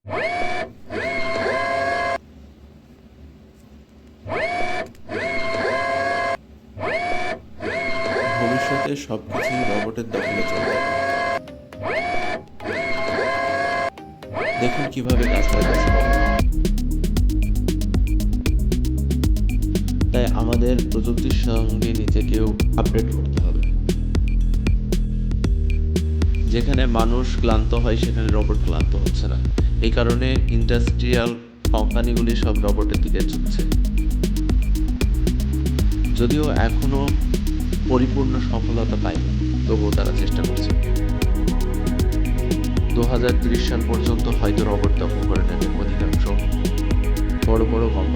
ভবিষ্যতে সবকিছুই রোবটের দখলে চলে যাবে। দেখুন কিভাবে কাজ করতেছে। তাই আমাদের প্রযুক্তির সঙ্গে নিজেকেও আপডেট করতে হবে। যেখানে মানুষ ক্লান্ত হয় সেখানে রোবট ক্লান্ত হচ্ছে না। এই কারণে ইন্ডাস্ট্রিয়াল কোম্পানিগুলি সব রোবটের দিকে ঝুঁকছে। যদিও এখনো পরিপূর্ণ সফলতা পায়নি, তবুও তারা চেষ্টা করছে। 2030 সাল পর্যন্ত হয়তো রোবট দখল করে নেবে অধিকাংশ বড় বড় কোম্পানি।